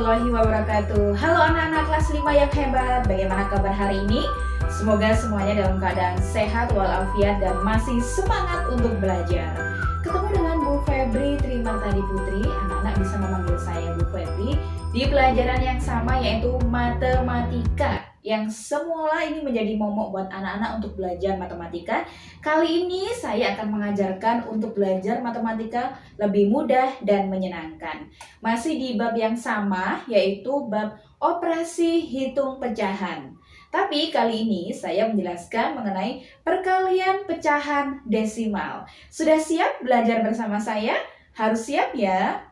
warahmatullahi wabarakatuh. Halo anak-anak kelas 5 yang hebat. Bagaimana kabar hari ini? Semoga semuanya dalam keadaan sehat walafiat dan masih semangat untuk belajar. Ketemu dengan Bu Febri Trimartadi Putri. Anak-anak bisa memanggil saya Bu Febri di pelajaran yang sama, yaitu matematika, yang semula ini menjadi momok buat anak-anak untuk belajar matematika. Kali ini saya akan mengajarkan untuk belajar matematika lebih mudah dan menyenangkan. Masih di bab yang sama, yaitu bab operasi hitung pecahan. Tapi kali ini saya menjelaskan mengenai perkalian pecahan desimal. Sudah siap belajar bersama saya? Harus siap ya!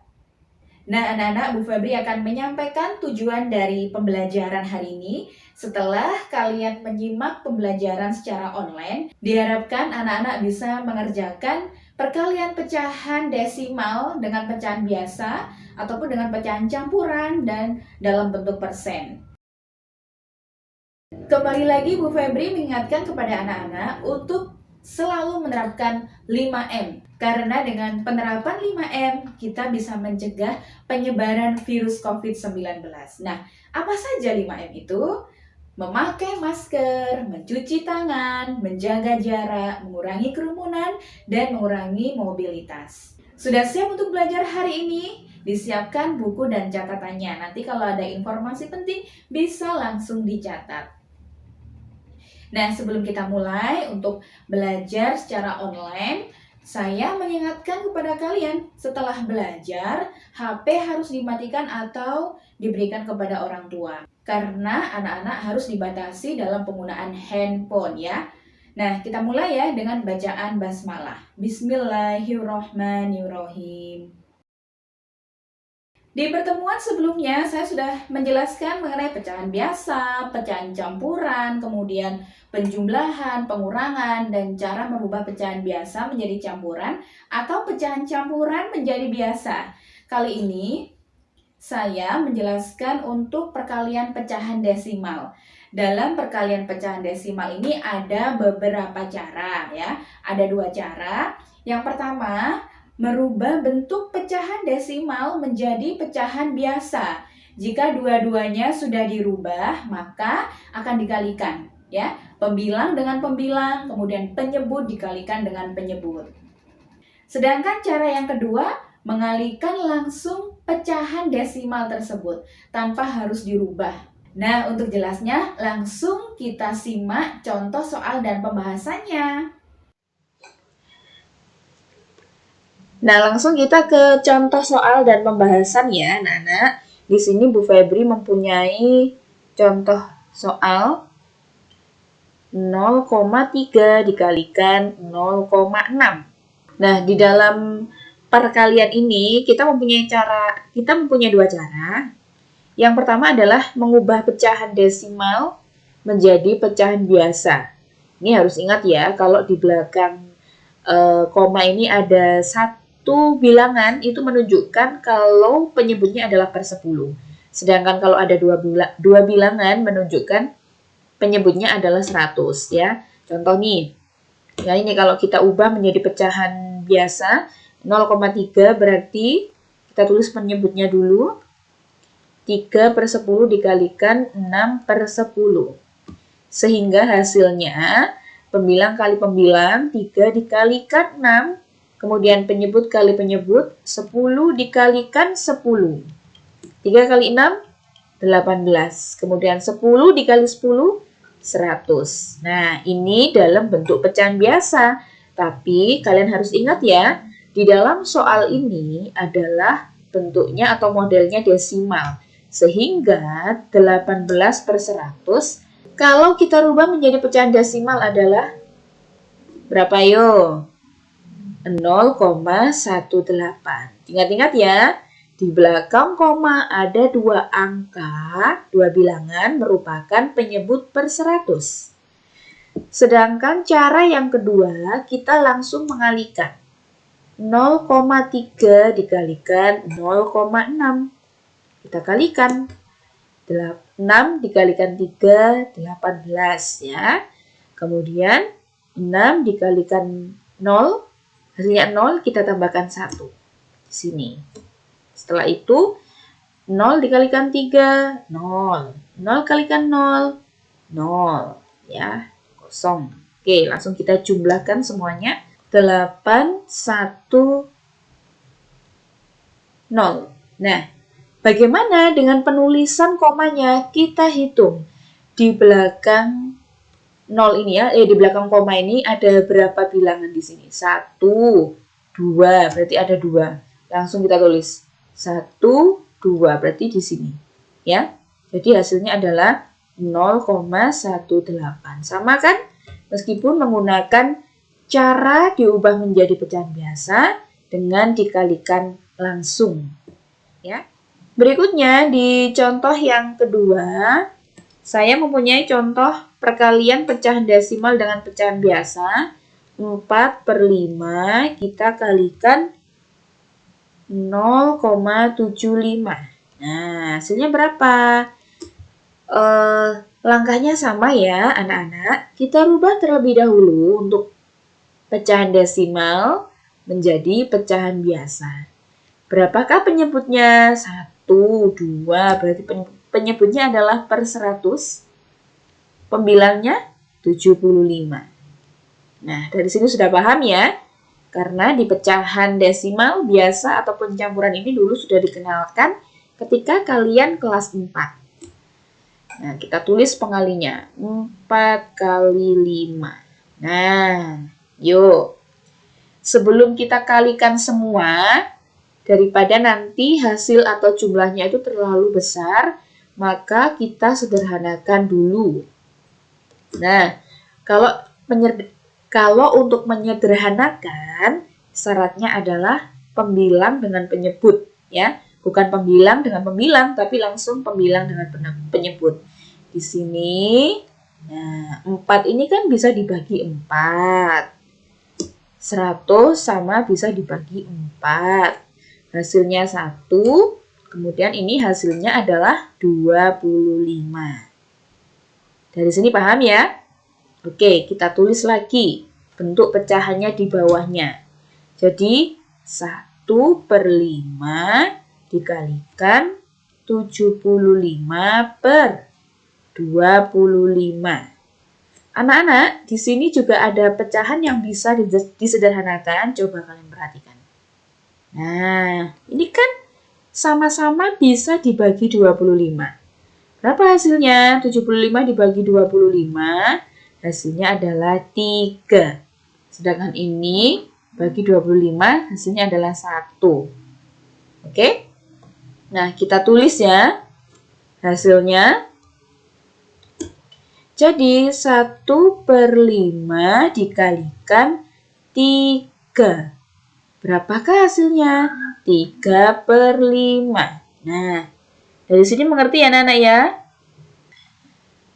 Nah, anak-anak, Bu Febri akan menyampaikan tujuan dari pembelajaran hari ini. Setelah kalian menyimak pembelajaran secara online, diharapkan anak-anak bisa mengerjakan perkalian pecahan desimal dengan pecahan biasa ataupun dengan pecahan campuran dan dalam bentuk persen. Kembali lagi Bu Febri mengingatkan kepada anak-anak untuk selalu menerapkan 5M. Karena dengan penerapan 5M, kita bisa mencegah penyebaran virus COVID-19. Nah, apa saja 5M itu? Memakai masker, mencuci tangan, menjaga jarak, mengurangi kerumunan, dan mengurangi mobilitas. Sudah siap untuk belajar hari ini? Disiapkan buku dan catatannya. Nanti kalau ada informasi penting, bisa langsung dicatat. Nah, sebelum kita mulai untuk belajar secara online, saya mengingatkan kepada kalian, setelah belajar, HP harus dimatikan atau diberikan kepada orang tua. Karena anak-anak harus dibatasi dalam penggunaan handphone ya. Nah, kita mulai ya dengan bacaan basmalah. Bismillahirrohmanirrohim. Di pertemuan sebelumnya, saya sudah menjelaskan mengenai pecahan biasa, pecahan campuran, kemudian penjumlahan, pengurangan, dan cara merubah pecahan biasa menjadi campuran atau pecahan campuran menjadi biasa. Kali ini, saya menjelaskan untuk perkalian pecahan desimal. Dalam perkalian pecahan desimal ini ada beberapa cara ya. Ada dua cara. Yang pertama, merubah bentuk pecahan desimal menjadi pecahan biasa. Jika dua-duanya sudah dirubah, maka akan dikalikan ya. Pembilang dengan pembilang, kemudian penyebut dikalikan dengan penyebut. Sedangkan cara yang kedua, mengalihkan langsung pecahan desimal tersebut tanpa harus dirubah. Nah, untuk jelasnya langsung kita simak contoh soal dan pembahasannya. Nah, langsung kita ke contoh soal dan pembahasan ya, anak-anak. Di sini Bu Febri mempunyai contoh soal 0,3 dikalikan 0,6. Nah, di dalam perkalian ini kita mempunyai dua cara. Yang pertama adalah mengubah pecahan desimal menjadi pecahan biasa. Ini harus ingat ya, kalau di belakang koma ini ada satu bilangan, itu menunjukkan kalau penyebutnya adalah per 10. Sedangkan kalau ada dua bilangan menunjukkan penyebutnya adalah 100 ya. Contoh nih, ya ini kalau kita ubah menjadi pecahan biasa, 0,3 berarti kita tulis penyebutnya dulu. 3 per 10 dikalikan 6 per 10. Sehingga hasilnya pembilang kali pembilang, 3 dikalikan 6, kemudian penyebut kali penyebut, 10 dikalikan 10. 3 kali 6, 18. Kemudian 10 dikali 10, 100. Nah, ini dalam bentuk pecahan biasa. Tapi kalian harus ingat ya, di dalam soal ini adalah bentuknya atau modelnya desimal. Sehingga 18 per 100, kalau kita rubah menjadi pecahan desimal adalah berapa yo? 0,18. Ingat-ingat ya, di belakang koma ada dua angka, dua bilangan merupakan penyebut per 100. Sedangkan cara yang kedua, kita langsung mengalihkan. 0,3 dikalikan 0,6. Kita kalikan. 6 dikalikan 3, 18 ya. Kemudian 6 dikalikan 0, hasilnya 0, kita tambahkan 1. Sini. Setelah itu 0 dikalikan 3, 0. 0 kalikan 0, 0. Ya, kosong. Oke, langsung kita jumlahkan semuanya. 8, 1, 0. Nah, bagaimana dengan penulisan komanya? Kita hitung. Di belakang 0 ini ya, di belakang koma ini ada berapa bilangan di sini? 1, 2, berarti ada 2. Langsung kita tulis. 1, 2, berarti di sini. Ya, jadi hasilnya adalah 0,18. Sama kan? Meskipun menggunakan cara diubah menjadi pecahan biasa dengan dikalikan langsung. Ya. Berikutnya di contoh yang kedua, saya mempunyai contoh perkalian pecahan desimal dengan pecahan biasa. 4/5 kita kalikan 0,75. Nah, hasilnya berapa? Langkahnya sama ya anak-anak. Kita rubah terlebih dahulu untuk pecahan desimal menjadi pecahan biasa. Berapakah penyebutnya? 1, 2, berarti penyebutnya adalah per 100. Pembilangnya 75. Nah, dari sini sudah paham ya? Karena di pecahan desimal biasa ataupun campuran ini dulu sudah dikenalkan ketika kalian kelas 4. Nah, kita tulis pengalinya. 4 kali 5. Nah, yuk. Sebelum kita kalikan semua, daripada nanti hasil atau jumlahnya itu terlalu besar, maka kita sederhanakan dulu. Nah, kalau untuk menyederhanakan, syaratnya adalah pembilang dengan penyebut, ya. Bukan pembilang dengan pembilang, tapi langsung pembilang dengan penyebut. Di sini, nah, 4 ini kan bisa dibagi 4. 100 sama bisa dibagi 4. Hasilnya 1, kemudian ini hasilnya adalah 25. Dari sini paham ya? Oke, kita tulis lagi bentuk pecahannya di bawahnya. Jadi, 1/5 dikalikan 75/25. Anak-anak, di sini juga ada pecahan yang bisa disederhanakan. Coba kalian perhatikan. Nah, ini kan sama-sama bisa dibagi 25. Berapa hasilnya? 75 dibagi 25, hasilnya adalah 3. Sedangkan ini bagi 25, hasilnya adalah 1. Oke? Nah, kita tulis ya hasilnya. Jadi, 1/5 dikalikan 3. Berapakah hasilnya? 3/5. Nah, dari sini mengerti ya anak-anak ya?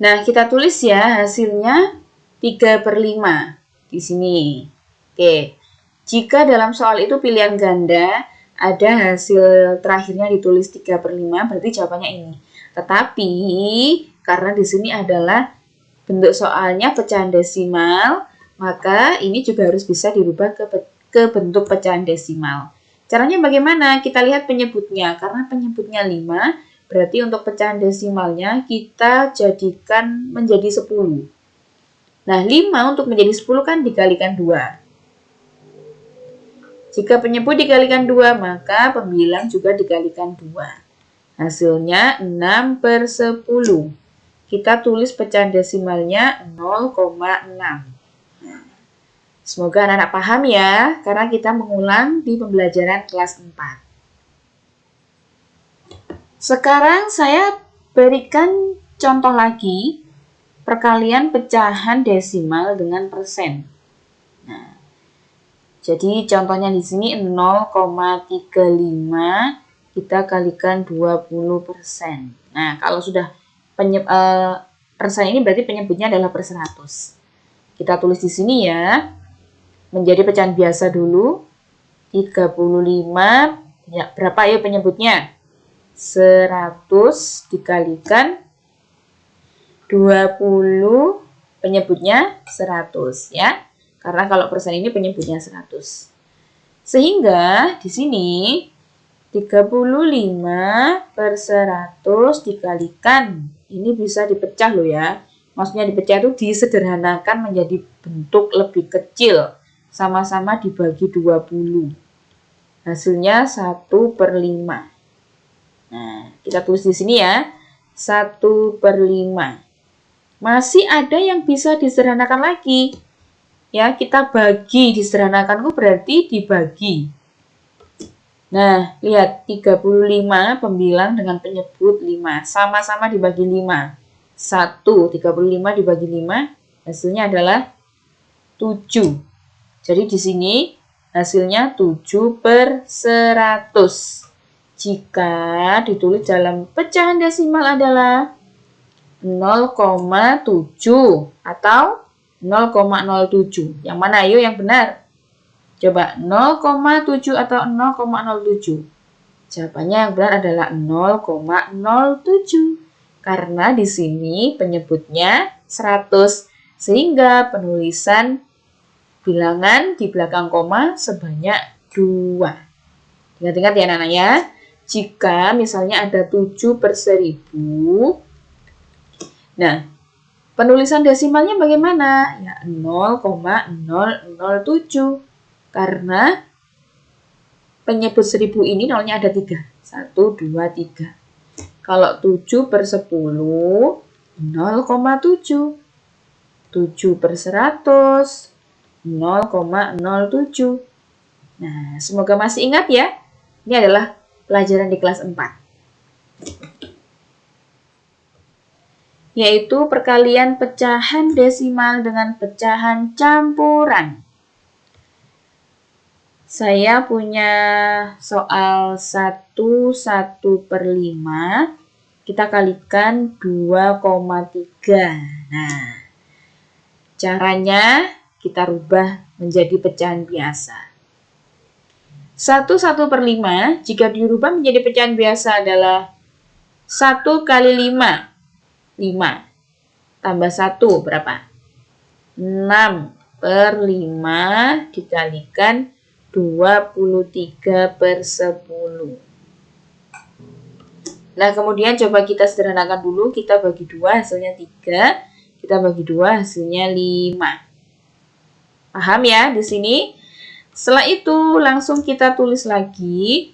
Nah, kita tulis ya hasilnya 3/5 di sini. Oke, jika dalam soal itu pilihan ganda, ada hasil terakhirnya ditulis 3/5, berarti jawabannya ini. Tetapi, karena di sini adalah bentuk soalnya pecahan desimal, maka ini juga harus bisa dirubah ke bentuk pecahan desimal. Caranya bagaimana? Kita lihat penyebutnya. Karena penyebutnya 5, berarti untuk pecahan desimalnya kita jadikan menjadi 10. Nah, 5 untuk menjadi 10 kan dikalikan 2. Jika penyebut dikalikan 2, maka pembilang juga dikalikan 2. Hasilnya 6/10. Kita tulis pecahan desimalnya 0,6. Semoga anak-anak paham ya, karena kita mengulang di pembelajaran kelas 4. Sekarang saya berikan contoh lagi perkalian pecahan desimal dengan persen. Nah, jadi contohnya di sini 0,35 kita kalikan 20%. Nah, kalau sudah persen ini berarti penyebutnya adalah per 100. Kita tulis di sini ya. Menjadi pecahan biasa dulu. 35, ya, berapa ya penyebutnya? 100 dikalikan 20, penyebutnya 100 ya. Karena kalau persen ini penyebutnya 100. Sehingga di sini 35 per 100 dikalikan. Ini bisa dipecah loh ya. Maksudnya dipecah itu disederhanakan menjadi bentuk lebih kecil. Sama-sama dibagi 20. Hasilnya 1/5. Nah, kita tulis di sini ya. 1/5. Masih ada yang bisa disederhanakan lagi. Ya, kita bagi. Disederhanakan itu berarti dibagi. Nah, lihat 35 pembilang dengan penyebut 5. Sama-sama dibagi 5. 35 dibagi 5, hasilnya adalah 7. Jadi di sini hasilnya 7/100. Jika ditulis dalam pecahan desimal adalah 0,7 atau 0,07. Yang mana ayo yang benar? Coba 0,7 atau 0,07. Jawabannya yang benar adalah 0,07. Karena di sini penyebutnya 100. Sehingga penulisan bilangan di belakang koma sebanyak 2. Ingat-ingat ya anak-anak ya. Jika misalnya ada 7/1000. Nah, penulisan desimalnya bagaimana? Ya 0,007. Karena penyebut 1000 ini nolnya ada 3. 1, 2, 3. Kalau 7/10, 0,7. 7/100, 0,07. Nah, semoga masih ingat ya. Ini adalah pelajaran di kelas 4. Yaitu perkalian pecahan desimal dengan pecahan campuran. Saya punya soal 1/5. Kita kalikan 2,3. Nah, caranya kita rubah menjadi pecahan biasa. 1/5 jika dirubah menjadi pecahan biasa adalah 1 kali 5. 5. Tambah 1 berapa? 6/5 dikalikan 23/10. Nah, kemudian coba kita sederhanakan dulu. Kita bagi 2 hasilnya 3. Kita bagi 2 hasilnya 5. Paham ya di sini? Setelah itu langsung kita tulis lagi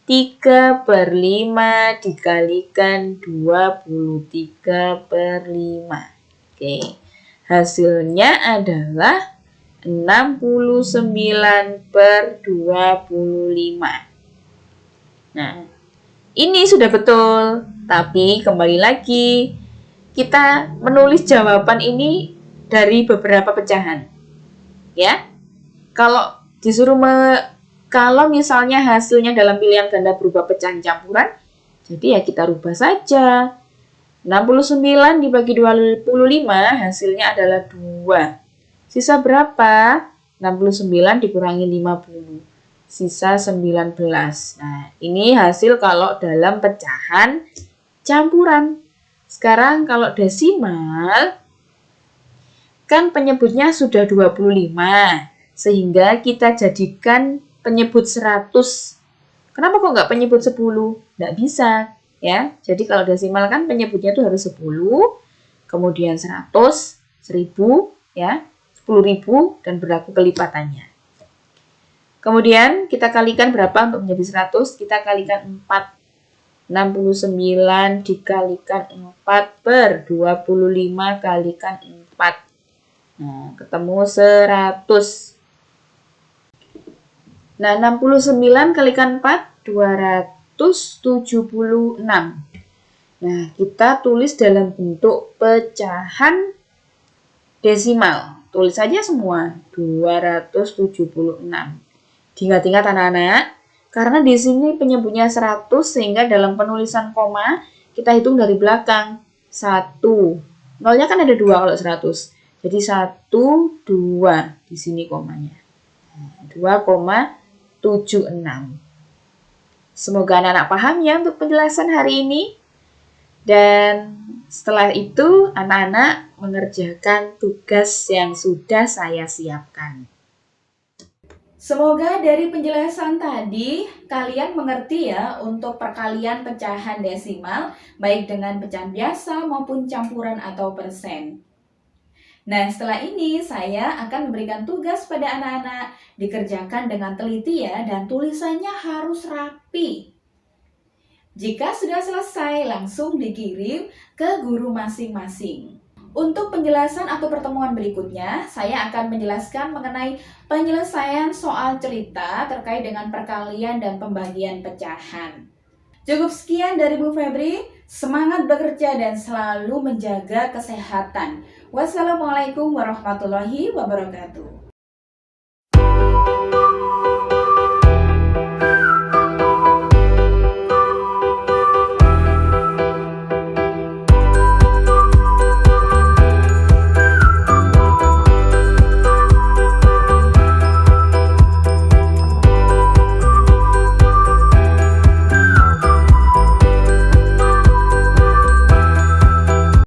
3/5 dikalikan 23/5. Oke. Hasilnya adalah 69/25. Nah, ini sudah betul. Tapi kembali lagi, kita menulis jawaban ini dari beberapa pecahan. Ya. Kalau disuruh kalau misalnya hasilnya dalam pilihan ganda berubah pecahan campuran, jadi ya kita rubah saja. 69 dibagi 25 hasilnya adalah 2. Sisa berapa? 69 dikurangi 50. Sisa 19. Nah, ini hasil kalau dalam pecahan campuran. Sekarang kalau desimal, kan penyebutnya sudah 25. Sehingga kita jadikan penyebut 100. Kenapa kok nggak penyebut 10? Nggak bisa. Ya, jadi kalau desimal kan penyebutnya itu harus 10, kemudian 100, 1000, ya. 10.000 dan berlaku kelipatannya. Kemudian kita kalikan berapa untuk menjadi 100? Kita kalikan 4. 69 dikalikan 4/25 kalikan 4. Nah, ketemu 100. Nah, 69 kalikan 4, 276. Nah, kita tulis dalam bentuk pecahan desimal. Tulis saja semua, 276. Diingat-ingat anak-anak, karena di sini penyebutnya 100 sehingga dalam penulisan koma kita hitung dari belakang. 1. Nolnya kan ada 2 kalau 100. Jadi 1, 2 di sini komanya. 2,76. Semoga anak-anak paham ya untuk penjelasan hari ini. Dan setelah itu, anak-anak mengerjakan tugas yang sudah saya siapkan. Semoga dari penjelasan tadi kalian mengerti ya untuk perkalian pecahan desimal baik dengan pecahan biasa maupun campuran atau persen. Nah, setelah ini saya akan memberikan tugas pada anak-anak dikerjakan dengan teliti ya dan tulisannya harus rapi. Jika sudah selesai, langsung dikirim ke guru masing-masing. Untuk penjelasan atau pertemuan berikutnya, saya akan menjelaskan mengenai penyelesaian soal cerita terkait dengan perkalian dan pembagian pecahan. Cukup sekian dari Bu Febri. Semangat bekerja dan selalu menjaga kesehatan. Wassalamualaikum warahmatullahi wabarakatuh.